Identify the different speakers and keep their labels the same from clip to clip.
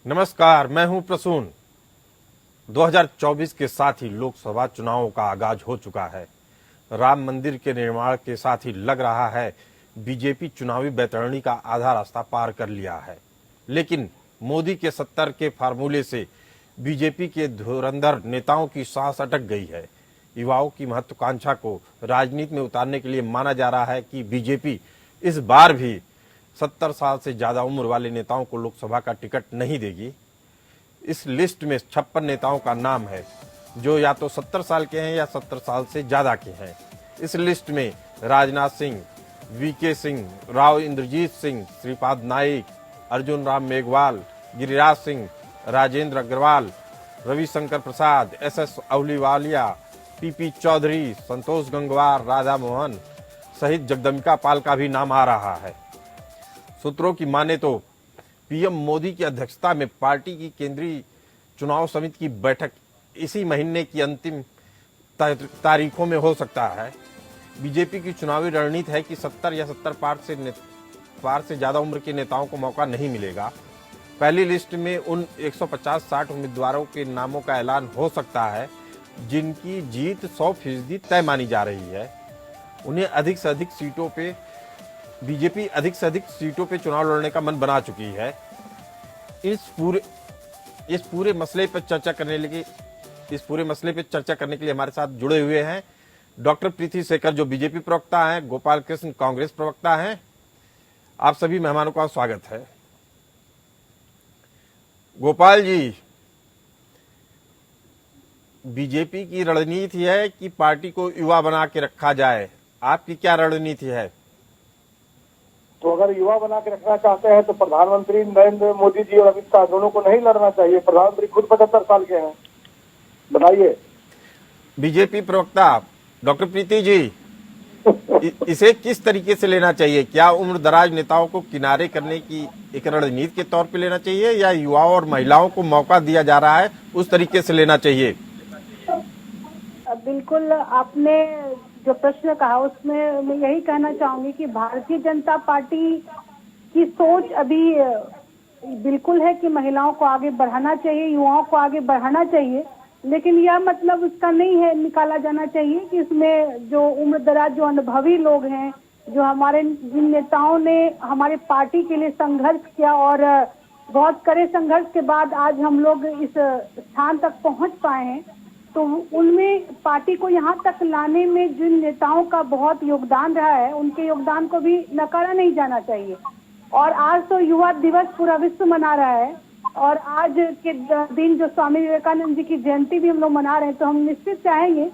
Speaker 1: नमस्कार, मैं हूं प्रसून। 2024 के साथ ही लोकसभा चुनावों का आगाज हो चुका है। राम मंदिर के निर्माण के साथ ही लग रहा है बीजेपी चुनावी बैतरणी का आधा रास्ता पार कर लिया है। लेकिन मोदी के 70 के फार्मूले से बीजेपी के धुरंधर नेताओं की सांस अटक गई है। युवाओं की महत्वाकांक्षा को राजनीति में उतारने के लिए माना जा रहा है कि बीजेपी इस बार भी 70 साल से ज्यादा उम्र वाले नेताओं को लोकसभा का टिकट नहीं देगी। इस लिस्ट में 56 नेताओं का नाम है जो या तो 70 साल के हैं या 70 साल से ज्यादा के हैं। इस लिस्ट में राजनाथ सिंह, वीके सिंह, राव इंद्रजीत सिंह, श्रीपाद नाइक, अर्जुन राम मेघवाल, गिरिराज सिंह, राजेंद्र अग्रवाल, रविशंकर प्रसाद, एस अहलूवालिया, पीपी चौधरी, संतोष गंगवार, राधा मोहन सहित जगदम्बिका पाल का भी नाम आ रहा है। सूत्रों की माने तो पीएम मोदी की अध्यक्षता में पार्टी की केंद्रीय चुनाव समिति की बैठक इसी महीने की अंतिम तारीखों में हो सकता है। बीजेपी की चुनावी रणनीति है कि 70 या 70 पार से ज्यादा उम्र के नेताओं को मौका नहीं मिलेगा। पहली लिस्ट में उन 150-60 उम्मीदवारों के नामों का ऐलान हो सकता है जिनकी जीत 100% तय मानी जा रही है। उन्हें अधिक से अधिक सीटों पे बीजेपी अधिक से अधिक सीटों पे चुनाव लड़ने का मन बना चुकी है। इस पूरे मसले पर चर्चा करने के लिए हमारे साथ जुड़े हुए हैं डॉक्टर प्रीति शेखर जो बीजेपी प्रवक्ता हैं, गोपाल कृष्ण कांग्रेस प्रवक्ता हैं। आप सभी मेहमानों का स्वागत है। गोपाल जी, बीजेपी की रणनीति है कि पार्टी को युवा बना के रखा जाए, आपकी क्या रणनीति है?
Speaker 2: तो अगर युवा बना के रखना चाहते हैं तो प्रधानमंत्री नरेंद्र मोदी जी और अमित शाह दोनों को नहीं लड़ना चाहिए। प्रधानमंत्री खुद 75 साल के हैं। बताइए।
Speaker 1: बीजेपी प्रवक्ता डॉक्टर प्रीति जी, इसे किस तरीके से लेना चाहिए? क्या उम्र दराज नेताओं को किनारे करने की एक रणनीति के तौर पे लेना चाहिए या युवाओं और महिलाओं को मौका दिया जा रहा है उस तरीके से लेना चाहिए?
Speaker 3: बिल्कुल, आपने जो प्रश्न कहा उसमें मैं यही कहना चाहूंगी कि भारतीय जनता पार्टी की सोच अभी बिल्कुल है कि महिलाओं को आगे बढ़ाना चाहिए, युवाओं को आगे बढ़ाना चाहिए। लेकिन यह मतलब उसका नहीं है निकाला जाना चाहिए कि इसमें जो उम्र दराज जो अनुभवी लोग हैं, जो हमारे जिन नेताओं ने हमारे पार्टी के लिए संघर्ष किया और बहुत कड़े संघर्ष के बाद आज हम लोग इस स्थान तक पहुंच पाए हैं, तो उनमें पार्टी को यहाँ तक लाने में जिन नेताओं का बहुत योगदान रहा है उनके योगदान को भी नकारा नहीं जाना चाहिए। और आज तो युवा दिवस पूरा विश्व मना रहा है और आज के दिन जो स्वामी विवेकानंद जी की जयंती भी हम लोग मना रहे हैं, तो हम निश्चित चाहेंगे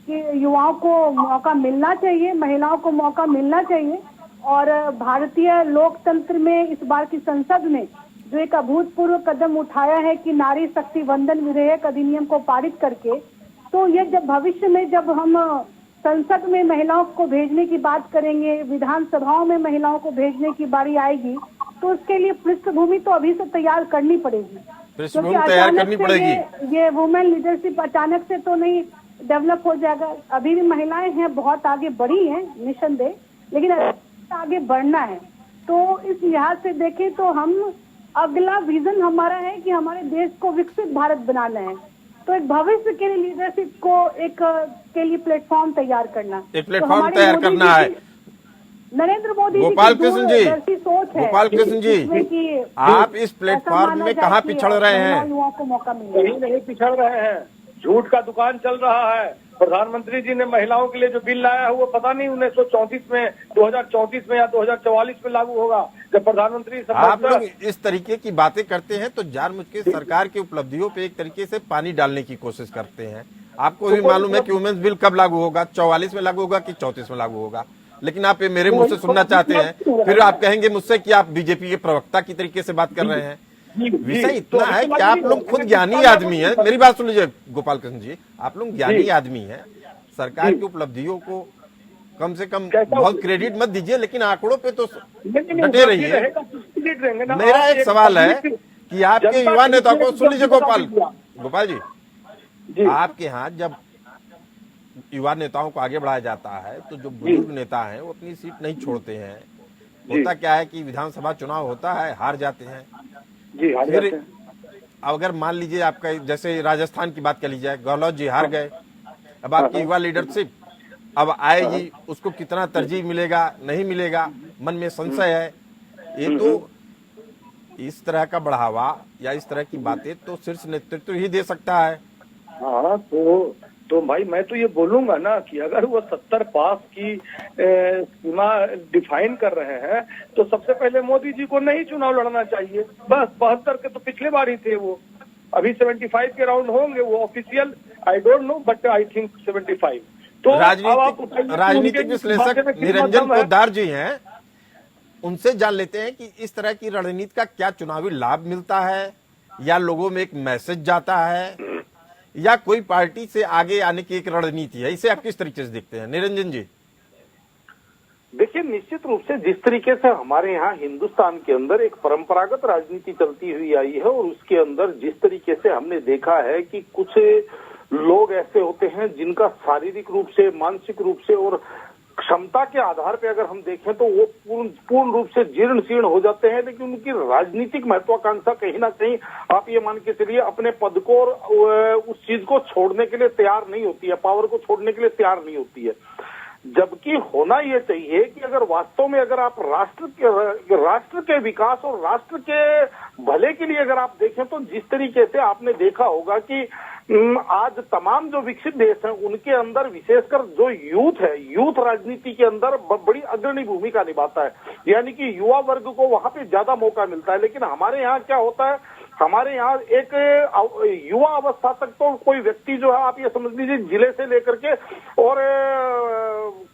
Speaker 3: कि युवाओं को मौका मिलना चाहिए, महिलाओं को मौका मिलना चाहिए। और भारतीय लोकतंत्र में इस बार की संसद ने जो एक अभूतपूर्व कदम उठाया है कि नारी शक्ति वंदन विधेयक अधिनियम को पारित करके, तो ये जब भविष्य में जब हम संसद में महिलाओं को भेजने की बात करेंगे, विधानसभाओं में महिलाओं को भेजने की बारी आएगी, तो उसके लिए पृष्ठभूमि तो अभी से तैयार करनी पड़ेगी।
Speaker 1: पृष्ठभूमि तैयार करनी पड़ेगी।
Speaker 3: ये वुमेन लीडरशिप अचानक से तो नहीं डेवलप हो जाएगा। अभी भी महिलाएं हैं, बहुत आगे बढ़ी हैं निसंदेह, लेकिन आगे बढ़ना है। तो इस लिहाज से देखें तो हम अगला विजन हमारा है कि हमारे देश को विकसित भारत बनाना है। तो एक भविष्य के लिए लीडरशिप को एक के लिए प्लेटफॉर्म तैयार करना,
Speaker 1: एक प्लेटफॉर्म तो तैयार करना है।
Speaker 3: नरेंद्र मोदी
Speaker 1: गोपाल कृष्ण जी,
Speaker 3: सोच है।
Speaker 1: गोपाल कृष्ण जी, आप इस प्लेटफॉर्म में कहाँ पिछड़ रहे हैं?
Speaker 3: युवाओं को मौका मिले,
Speaker 2: कहीं नहीं पिछड़ रहे हैं। झूठ का दुकान चल रहा है। प्रधानमंत्री जी ने महिलाओं के लिए जो बिल लाया है वो पता नहीं 1934 में, 2034 में या 2044 में लागू होगा जब प्रधानमंत्री।
Speaker 1: आप लोग इस तरीके की बातें करते हैं तो जानबूझ के सरकार की उपलब्धियों पे एक तरीके से पानी डालने की कोशिश करते हैं। आपको भी मालूम है कि वुमेन्स बिल कब लागू होगा, 44 में लागू होगा कि 34 में लागू होगा, लेकिन आप ये मेरे मुंह से सुनना चाहते हैं। फिर आप कहेंगे मुझसे कि आप बीजेपी के प्रवक्ता की तरीके से बात कर रहे हैं। विषय इतना है कि आप लोग खुद ज्ञानी आदमी हैं। मेरी बात सुन लीजिए गोपाल कृष्ण जी, आप लोग ज्ञानी आदमी हैं। सरकार की उपलब्धियों को कम से कम बहुत क्रेडिट मत दीजिए, लेकिन आंकड़ों पे तो डटे रहिए। मेरा एक सवाल है कि आपके युवा नेता को सुन लीजिए गोपाल जी, आपके यहाँ जब युवा नेताओं को आगे बढ़ाया जाता है तो जो बुजुर्ग नेता हैं वो अपनी सीट नहीं छोड़ते हैं। होता क्या है कि विधानसभा चुनाव होता है, हार जाते हैं,
Speaker 2: जी, हार जाते हैं।
Speaker 1: अगर मान लीजिए आपका जैसे राजस्थान की बात कर लीजिए, गहलोत जी हार गए, अब आपकी युवा लीडरशिप अब आएगी, उसको कितना तरजीह मिलेगा नहीं मिलेगा, मन में संशय है। ये तो इस तरह का बढ़ावा या इस तरह की बातें तो शीर्ष नेतृत्व ही दे सकता है।
Speaker 2: हाँ, तो भाई मैं तो ये बोलूंगा ना कि अगर वो 70 पास की सीमा डिफाइन कर रहे हैं तो सबसे पहले मोदी जी को नहीं चुनाव लड़ना चाहिए। बस 72 के तो पिछले बार ही थे वो, अभी 75 के राउंड होंगे वो official, I don't know but I think 75। तो
Speaker 1: राजनीतिक विश्लेषक निरंजन पोद्दार जी हैं, उनसे जान लेते हैं कि इस तरह की रणनीति का क्या चुनावी लाभ मिलता है, या लोगों में एक मैसेज जाता है, या कोई पार्टी से आगे आने की एक रणनीति है। इसे आप किस तरीके से देखते हैं निरंजन जी?
Speaker 4: देखिए, निश्चित रूप से जिस तरीके से हमारे यहाँ हिंदुस्तान के अंदर एक परंपरागत राजनीति चलती हुई आई है, और उसके अंदर जिस तरीके से हमने देखा है कि कुछ लोग ऐसे होते हैं जिनका शारीरिक रूप से, मानसिक रूप से और क्षमता के आधार पे अगर हम देखें तो वो पूर्ण रूप से जीर्ण शीर्ण हो जाते हैं, लेकिन उनकी राजनीतिक महत्वाकांक्षा कहीं ना कहीं आप ये मान के चलिए अपने पद को और उस चीज को छोड़ने के लिए तैयार नहीं होती है, पावर को छोड़ने के लिए तैयार नहीं होती है। जबकि होना ये चाहिए कि अगर वास्तव में अगर आप राष्ट्र के विकास और राष्ट्र के भले के लिए अगर आप देखें तो जिस तरीके से आपने देखा होगा कि आज तमाम जो विकसित देश हैं उनके अंदर विशेषकर जो यूथ है, यूथ राजनीति के अंदर बड़ी अग्रणी भूमिका निभाता है, यानी कि युवा वर्ग को वहां पे ज्यादा मौका मिलता है। लेकिन हमारे यहाँ क्या होता है, हमारे यहाँ एक युवा अवस्था तक तो कोई व्यक्ति जो है आप ये समझ लीजिए जिले से लेकर के और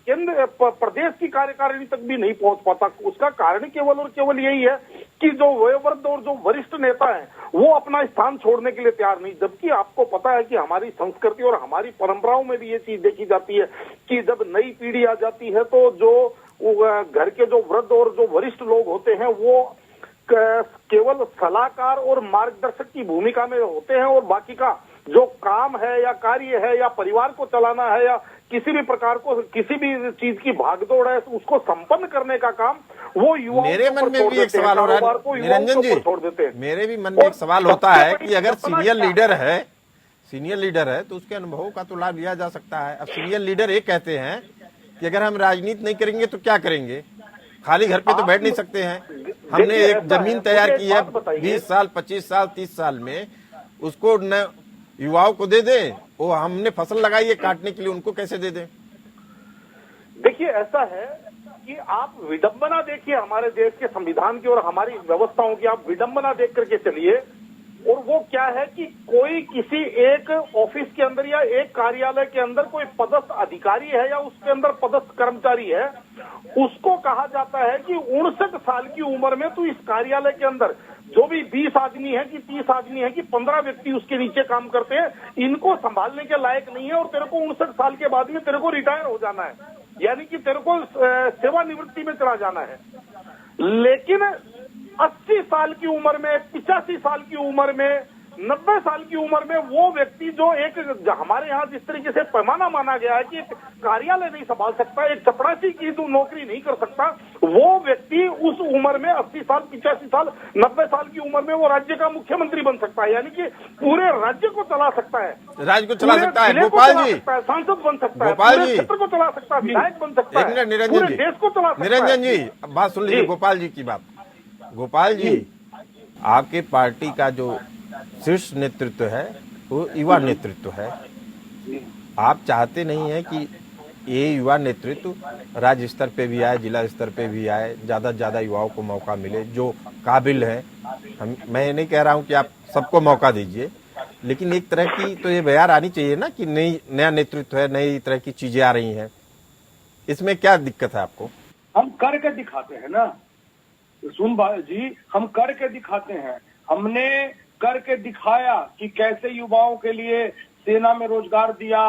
Speaker 4: केंद्र प्रदेश की कार्यकारिणी तक भी नहीं पहुंच पाता। उसका कारण केवल और केवल यही है कि जो वयोवृद्ध और जो वरिष्ठ नेता हैं वो अपना स्थान छोड़ने के लिए तैयार नहीं। जबकि आपको पता है कि हमारी संस्कृति और हमारी परंपराओं में भी ये चीज देखी जाती है कि जब नई पीढ़ी आ जाती है तो जो घर के जो वृद्ध और जो वरिष्ठ लोग होते हैं वो केवल सलाहकार और मार्गदर्शक की भूमिका में होते हैं, और बाकी का जो काम है या कार्य है या परिवार को चलाना है या किसी भी प्रकार को किसी भी चीज की भागदौड़ है उसको संपन्न करने का काम वो युवा।
Speaker 1: मेरे मन में भी एक सवाल हो रहा है निरंजन जी, मेरे भी मन में एक सवाल होता है कि अगर सीनियर लीडर है तो उसके अनुभवों का तो लाभ लिया जा सकता है। अब सीनियर लीडर ये कहते हैं कि अगर हम राजनीति नहीं करेंगे तो क्या करेंगे, खाली घर पे तो बैठ नहीं सकते हैं। हमने एक जमीन तैयार की है 20 साल 25 साल 30 साल में, उसको न युवाओं को दे दें, वो हमने फसल लगाई है काटने के लिए, उनको कैसे दे दें?
Speaker 4: देखिए, ऐसा है कि आप विडंबना देखिए हमारे देश के संविधान की और हमारी व्यवस्थाओं की, आप विडंबना देख करके चलिए। और वो क्या है कि कोई किसी एक ऑफिस के अंदर या एक कार्यालय के अंदर कोई पदस्थ अधिकारी है या उसके अंदर पदस्थ कर्मचारी है, उसको कहा जाता है कि 59 साल की उम्र में तो इस कार्यालय के अंदर जो भी 20 आदमी है कि 30 आदमी है कि 15 व्यक्ति उसके नीचे काम करते हैं, इनको संभालने के लायक नहीं है, और तेरे को 59 साल के बाद में तेरे को रिटायर हो जाना है, यानी कि तेरे को सेवानिवृत्ति में चला जाना है। लेकिन 80 साल की उम्र में, 85 साल की उम्र में, 90 साल की उम्र में वो व्यक्ति जो एक हमारे यहाँ जिस तरीके से पैमाना माना गया है कि कार्यालय नहीं संभाल सकता, एक चपरासी की जो नौकरी नहीं कर सकता, वो व्यक्ति उस उम्र में 80 साल 85 साल 90 साल की उम्र में वो राज्य का मुख्यमंत्री बन सकता है, यानी कि पूरे राज्य को चला सकता है,
Speaker 1: राज्य को चला सकता है, गोपाल जी
Speaker 4: सांसद बन सकता है,
Speaker 1: गोपाल जी
Speaker 4: क्षेत्र को चला सकता है, विधायक बन सकता है,
Speaker 1: निरंजन जी
Speaker 4: देश को चला सकता है।
Speaker 1: निरंजन जी अब बात सुन लीजिए गोपाल जी की बात। गोपाल जी, आपके पार्टी का जो शीर्ष नेतृत्व है वो युवा नेतृत्व है। आप चाहते नहीं है कि ये युवा नेतृत्व राज्य स्तर पे भी आए, जिला स्तर पे भी आए, ज्यादा से ज्यादा युवाओं को मौका मिले जो काबिल है। मैं नहीं कह रहा हूं कि आप सबको मौका दीजिए, लेकिन एक तरह की तो ये बयार आनी चाहिए ना कि नया नेतृत्व है, नई तरह की चीजें आ रही हैं। इसमें क्या दिक्कत है आपको?
Speaker 2: हम करके दिखाते हैं ना सुन जी, हम करके दिखाते हैं। हमने करके दिखाया कि कैसे युवाओं के लिए सेना में रोजगार दिया,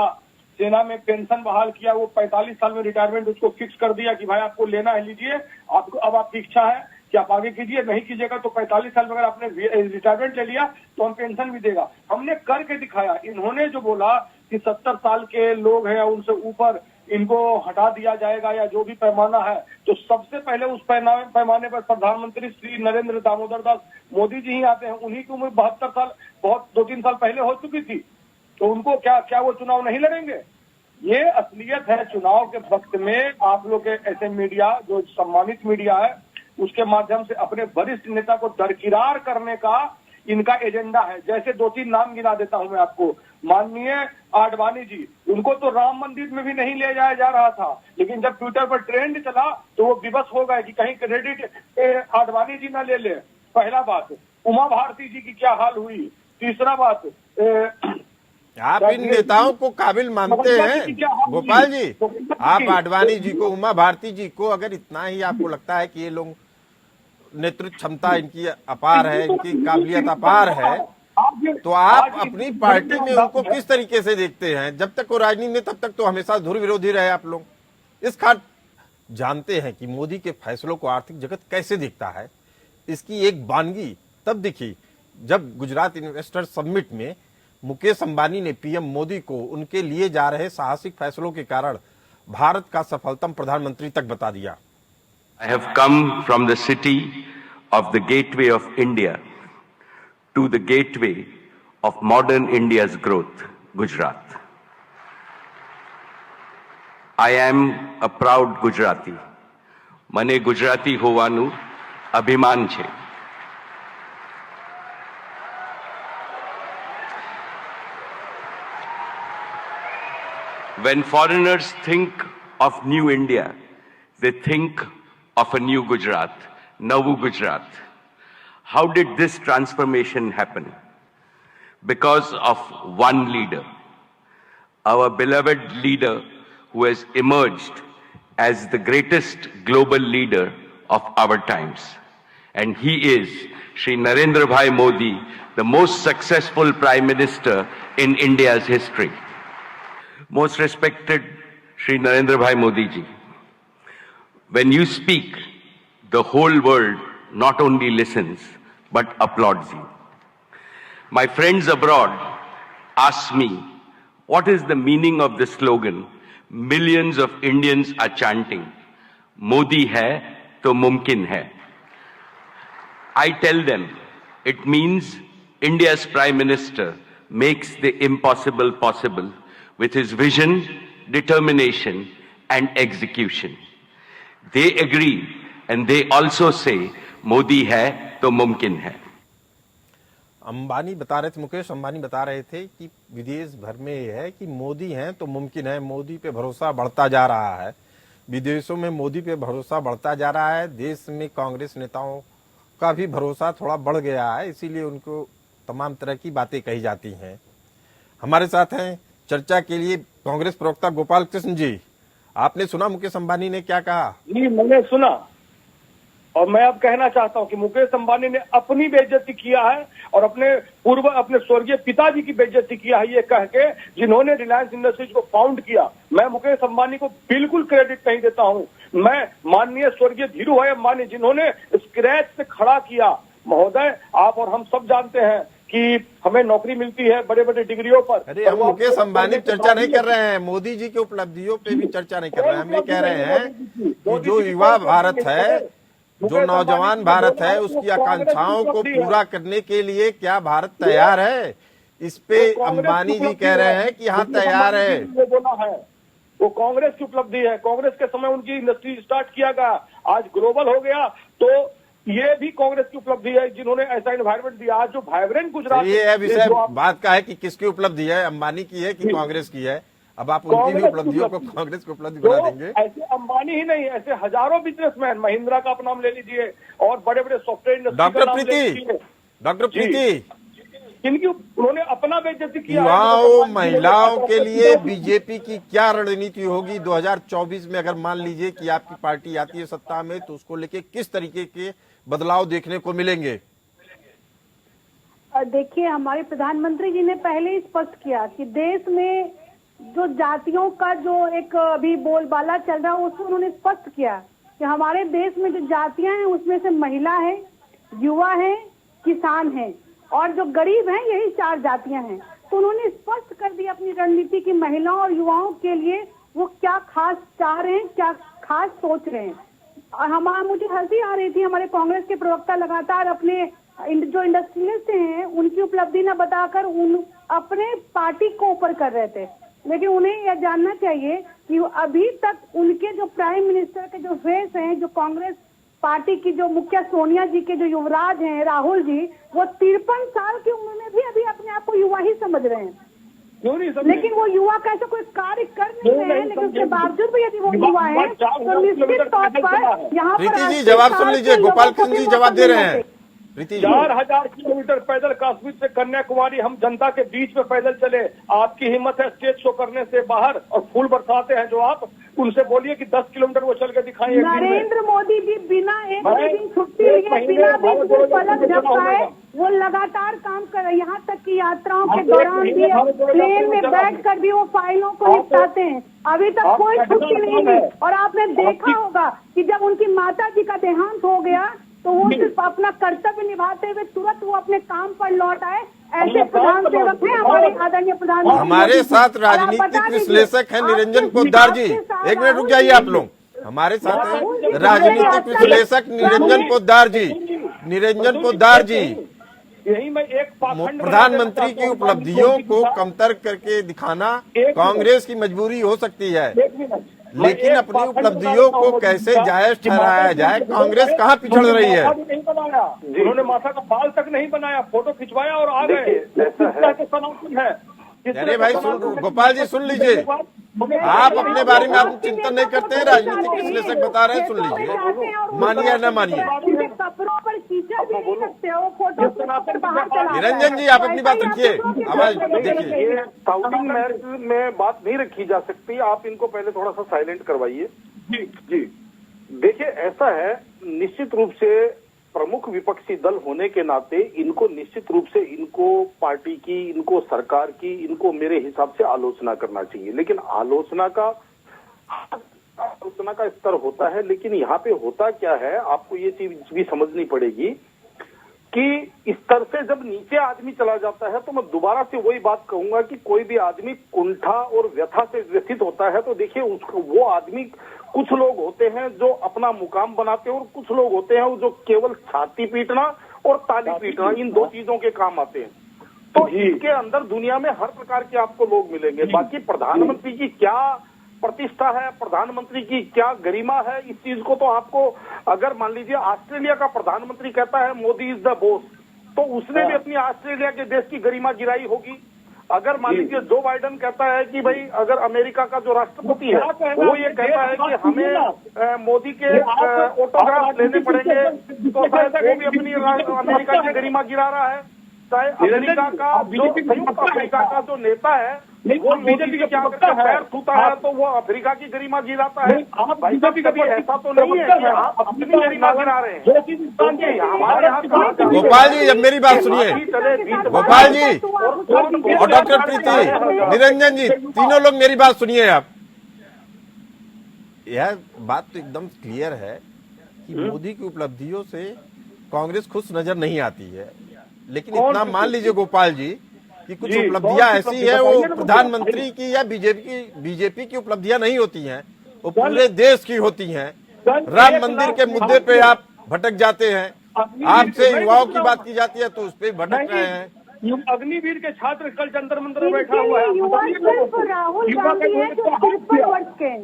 Speaker 2: सेना में पेंशन बहाल किया, वो 45 साल में रिटायरमेंट उसको फिक्स कर दिया कि भाई आपको लेना है लीजिए, आपको अब आपकी इच्छा है कि आप आगे कीजिए, नहीं कीजिएगा तो 45 साल में अगर आपने रिटायरमेंट ले लिया तो हम पेंशन भी देगा। हमने करके दिखाया। इन्होंने जो बोला कि 70 साल के लोग हैं या उनसे ऊपर इनको हटा दिया जाएगा या जो भी पैमाना है, तो सबसे पहले उस पैमाने पर प्रधानमंत्री श्री नरेंद्र दामोदर दास मोदी जी ही आते हैं। उन्हीं की उम्र 72 साल, बहुत 2-3 साल पहले हो चुकी थी, तो उनको क्या वो चुनाव नहीं लड़ेंगे? ये असलियत है। चुनाव के वक्त में आप लोग के ऐसे मीडिया, जो सम्मानित मीडिया है, उसके माध्यम से अपने वरिष्ठ नेता को दरकिरार करने का इनका एजेंडा है। जैसे 2-3 नाम गिना देता हूं मैं आपको। माननीय आडवाणी जी, उनको तो राम मंदिर में भी नहीं ले जाया जा रहा था, लेकिन जब ट्विटर पर ट्रेंड चला तो वो विवश हो गए कि कहीं क्रेडिट आडवाणी जी ना ले ले। पहला बात। उमा भारती जी की क्या हाल हुई। तीसरा बात,
Speaker 1: आप इन नेताओं को काबिल मानते हैं गोपाल जी? आप आडवाणी जी को, उमा भारती जी को अगर इतना ही आपको लगता है कि ये लोग नेतृत्व क्षमता इनकी अपार है, इनकी काबिलियत अपार है, तो आप अपनी पार्टी में उनको किस तरीके से देखते हैं? जब तक वो राजनीति में, तब तक तो हमेशा धुर विरोधी रहे आप लोग। इस खास जानते हैं कि मोदी के फैसलों को आर्थिक जगत कैसे देखता है। इसकी एक वानगी तब दिखी जब गुजरात इन्वेस्टर समिट में मुकेश अंबानी ने पीएम मोदी को उनके लिए जा रहे साहसिक फैसलों के कारण भारत का सफलतम प्रधानमंत्री तक बता दिया।
Speaker 5: I have come from the city of the gateway of India to the gateway of modern India's growth, Gujarat. I am a proud Gujarati. મને ગુજરાતી હોવાનું અભિમાન છે. When foreigners think of new India, they think of a new Gujarat, Navu Gujarat. How did this transformation happen? Because of one leader, our beloved leader who has emerged as the greatest global leader of our times. And he is Shri Narendra Bhai Modi, the most successful Prime Minister in India's history. Most respected Shri Narendra Bhai Modi ji, when you speak, the whole world not only listens but applauds you. My friends abroad ask me, what is the meaning of the slogan millions of Indians are chanting, Modi hai to mumkin hai? I tell them, it means India's Prime Minister makes the impossible possible with his vision, determination and execution. They agree and they also say Modi hai to mumkin hai.
Speaker 1: Ambani बता रहे थे, मुकेश अंबानी बता रहे थे कि विदेश भर में यह है कि मोदी हैं तो मुमकिन है। मोदी पे भरोसा बढ़ता जा रहा है, विदेशों में मोदी पे भरोसा बढ़ता जा रहा है। देश में कांग्रेस नेताओं का भी भरोसा थोड़ा बढ़ गया है, इसीलिए उनको तमाम तरह की बातें कही जाती हैं। हमारे साथ हैं चर्चा के लिए कांग्रेस प्रवक्ता गोपाल कृष्ण जी। आपने सुना मुकेश अंबानी ने क्या कहा?
Speaker 2: जी, मैंने सुना और मैं अब कहना चाहता हूं कि मुकेश अंबानी ने अपनी बेइज्जती किया है और अपने स्वर्गीय पिताजी की बेइज्जती किया है, ये कह के जिन्होंने रिलायंस इंडस्ट्रीज को फाउंड किया। मैं मुकेश अंबानी को बिल्कुल क्रेडिट नहीं देता हूं। मैं माननीय स्वर्गीय धीरू भाई अंबानी जिन्होंने स्क्रैच से खड़ा किया। महोदय, आप और हम सब जानते हैं कि हमें नौकरी मिलती है बड़े बड़े डिग्रियों पर।
Speaker 1: अरे हम मुकेश अंबानी चर्चा नहीं कर रहे हैं, मोदी जी की उपलब्धियों पे भी चर्चा नहीं कर रहे हैं। हम ये कह रहे हैं कि जो युवा भारत है, जो नौजवान भारत है, उसकी आकांक्षाओं को पूरा करने के लिए क्या भारत तैयार है? इस पे अंबानी जी कह रहे हैं कि हाँ तैयार है।
Speaker 2: वो कांग्रेस की उपलब्धि है। कांग्रेस के समय उनकी इंडस्ट्री स्टार्ट किया गया, आज ग्लोबल हो गया, तो ये भी कांग्रेस की उपलब्धि है जिन्होंने ऐसा एनवायरमेंट दिया। आज जो वाइब्रेंट गुजरात,
Speaker 1: ये विषय बात का है कि किसकी उपलब्धि है, अंबानी की है कि कांग्रेस की है। अब आप उनकी भी उपलब्धियों को कांग्रेस की उपलब्धि बना देंगे।
Speaker 2: ऐसे अंबानी ही नहीं, ऐसे हजारों बिजनेसमैन, महिंद्रा का आप नाम ले लीजिए और बड़े बड़े सॉफ्टवेयर इंडस्ट्री
Speaker 1: डॉक्टर प्रीति
Speaker 2: इनकी उन्होंने अपना बेइज्जती किया।
Speaker 1: युवाओं, महिलाओं के लिए बीजेपी की क्या रणनीति होगी 2024 में? अगर मान लीजिए कि आपकी पार्टी आती है सत्ता में, तो उसको लेके किस तरीके के बदलाव देखने को मिलेंगे?
Speaker 3: देखिए, हमारे प्रधानमंत्री जी ने पहले ही स्पष्ट किया कि देश में जो जातियों का जो एक अभी बोलबाला चल रहा है, उसको उन्होंने स्पष्ट किया कि हमारे देश में जो जातियां हैं उसमें से महिला है, युवा है, किसान है और जो गरीब हैं, यही 4 जातियां हैं। तो उन्होंने स्पष्ट कर दिया अपनी रणनीति की महिलाओं और युवाओं के लिए वो क्या खास चाह रहे हैं, क्या खास सोच रहे हैं। मुझे हंसी आ रही थी, हमारे कांग्रेस के प्रवक्ता लगातार अपने जो इंडस्ट्रियलिस्ट हैं उनकी उपलब्धि न बताकर अपने पार्टी को ऊपर कर रहे थे। लेकिन उन्हें यह जानना चाहिए कि अभी तक उनके जो प्राइम मिनिस्टर के जो फेस हैं, जो कांग्रेस पार्टी की जो मुखिया सोनिया जी के जो युवराज हैं राहुल जी, वो 53 साल की उम्र में भी अभी अपने आप को युवा ही समझ रहे हैं।
Speaker 2: क्यों नहीं समझे?
Speaker 3: लेकिन वो युवा कैसे कोई कार्य कर नहीं रहे हैं, लेकिन उसके बावजूद भी यदि वो युवा है तो निश्चित तौर पर यहाँ पर
Speaker 1: प्रीति जी जवाब सुन लीजिए, गोपाल कृष्ण जी जवाब दे रहे हैं। प्रीति जी
Speaker 2: 4000 किलोमीटर पैदल कश्मीर से कन्याकुमारी हम जनता के बीच में पैदल चले। आपकी हिम्मत है स्टेज शो करने से बाहर और फूल बरसाते हैं जो आप, उनसे बोलिए कि 10 किलोमीटर वो चल के दिखाएं।
Speaker 3: नरेंद्र मोदी जी बिना एक दिन छुट्टी लिए, बिना भी पलक झपकाए वो लगातार काम कर रहे हैं। यहाँ तक कि यात्राओं के दौरान भी प्लेन में बैठ कर भी वो फाइलों को निपटाते हैं। अभी तक कोई छुट्टी नहीं ली। और आपने देखा होगा कि जब उनकी माता जी का देहांत हो गया तो वो सिर्फ अपना कर्तव्य निभाते हुए तुरंत वो अपने काम पर लौट आए। ऐसे प्रधान सेवक हैं हमारे आदरणीय प्रधानमंत्री।
Speaker 1: हमारे साथ राजनीतिक विश्लेषक हैं निरंजन पोद्दार जी। एक मिनट रुक जाइए आप लोग, हमारे साथ हैं राजनीतिक विश्लेषक निरंजन पोद्दार जी। निरंजन पोद्दार जी,
Speaker 2: यही मैं एक पाखंड
Speaker 1: प्रधानमंत्री की उपलब्धियों को कमतर करके दिखाना कांग्रेस की मजबूरी हो सकती है, लेकिन अपनी उपलब्धियों को कैसे जायज ठहराया जाए? कांग्रेस कहाँ पिछड़ रही है?
Speaker 2: नहीं बनाया, उन्होंने माथा का बाल तक नहीं बनाया, फोटो खिंचवाया और आ गए। सनातन है।
Speaker 1: अरे भाई सुन, गोपाल जी सुन लीजिए, आप अपने बारे में आप चिंतन नहीं करते हैं, राजनीतिक विश्लेषक बता रहे हैं, सुन लीजिए, मानिए या न मानिए।
Speaker 3: कपड़ों पर कीचड़ भी नहीं सकते हो, फोटो बाहर चला।
Speaker 1: निरंजन जी आप अपनी बात रखिए, आवाज देखिए।
Speaker 4: ये साउंडिंग मैच में बात नहीं रखी जा सकती, आप इनको पहले थोड़ा सा साइलेंट करवाइए।
Speaker 2: जी जी
Speaker 4: देखिए ऐसा है, निश्चित रूप से प्रमुख विपक्षी दल होने के नाते इनको निश्चित रूप से इनको पार्टी की, इनको सरकार की, इनको मेरे हिसाब से आलोचना करना चाहिए। लेकिन आलोचना का स्तर होता है, लेकिन यहाँ पे होता क्या है आपको ये चीज भी समझनी पड़ेगी कि इस स्तर से जब नीचे आदमी चला जाता है तो मैं दोबारा से वही बात कहूंगा कि कोई भी आदमी कुंठा और व्यथा से ग्रसित होता है तो देखिए उसको वो आदमी, कुछ लोग होते हैं जो अपना मुकाम बनाते हैं और कुछ लोग होते हैं जो केवल छाती पीटना और ताली पीटना, इन दो चीजों के काम आते हैं। तो इसके अंदर दुनिया में हर प्रकार के आपको लोग मिलेंगे। बाकी प्रधानमंत्री की क्या प्रतिष्ठा है, प्रधानमंत्री की क्या गरिमा है, इस चीज को तो आपको, अगर मान लीजिए ऑस्ट्रेलिया का प्रधानमंत्री कहता है मोदी इज द बॉस, तो उसने भी अपनी ऑस्ट्रेलिया के देश की गरिमा गिराई होगी। अगर मान लीजिए जो बाइडेन कहता है कि भाई अगर अमेरिका का जो राष्ट्रपति है वो ये कहता है कि हमें मोदी के ऑटोग्राफ लेने पड़ेंगे, तो शायद वो भी अपनी अमेरिका की गरिमा गिरा रहा है। चाहे अमेरिका का जो संयुक्त अफ्रीका का जो नेता है वो बीजेपी क्या करता है, पैर छूता है तो वो अफ्रीका की गरिमा गिराता है। भाई साहब कभी ऐसा तो नहीं है कि आप अपनी गरिमा गिरा रहे हैं। हमारे यहाँ
Speaker 1: गोपाल जी अब मेरी बात सुनिए, गोपाल जी और डॉक्टर प्रीति, निरंजन जी, तीनों लोग मेरी बात सुनिए। आप यह बात तो एकदम क्लियर है कि मोदी की उपलब्धियों से कांग्रेस खुश नजर नहीं आती है, लेकिन इतना मान लीजिए गोपाल जी कि कुछ उपलब्धियां ऐसी है वो प्रधानमंत्री की या बीजेपी की उपलब्धियां नहीं होती हैं, वो पूरे देश की होती हैं। राम मंदिर के मुद्दे पे आप भटक जाते हैं, आपसे युवाओं की बात की जाती है तो उस पर भटक रहे हैं।
Speaker 2: अग्निवीर के छात्र कल जंतर मंतर में बैठा हुआ है।
Speaker 3: युवा सिर्फ राहुल गांधी है जो 53 वर्ष के हैं।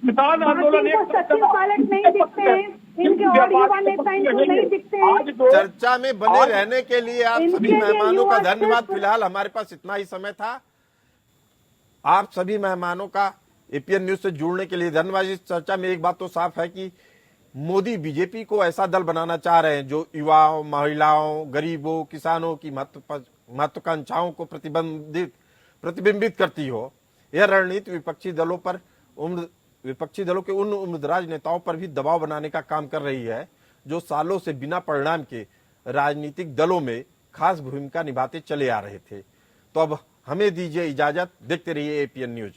Speaker 2: किसान आंदोलन
Speaker 3: सचिन पायलट नहीं दिखते हैं, इनके और युवा नेता इनको नहीं दिखते हैं।
Speaker 1: चर्चा में बने रहने के लिए आप सभी मेहमानों का धन्यवाद। फिलहाल हमारे पास इतना ही समय था। आप सभी मेहमानों का एपीएन न्यूज से जुड़ने के लिए धन्यवाद। इस चर्चा में एक बात तो साफ है कि मोदी बीजेपी को ऐसा दल बनाना चाह रहे हैं जो युवाओं, महिलाओं, गरीबों, किसानों की महत्वाकांक्षाओं को प्रतिबिंबित करती हो। यह रणनीति विपक्षी दलों के उन उम्रदराज नेताओं पर भी दबाव बनाने का काम कर रही है जो सालों से बिना परिणाम के राजनीतिक दलों में खास भूमिका निभाते चले आ रहे थे। तो अब हमें दीजिए इजाजत, देखते रहिए एपीएन न्यूज।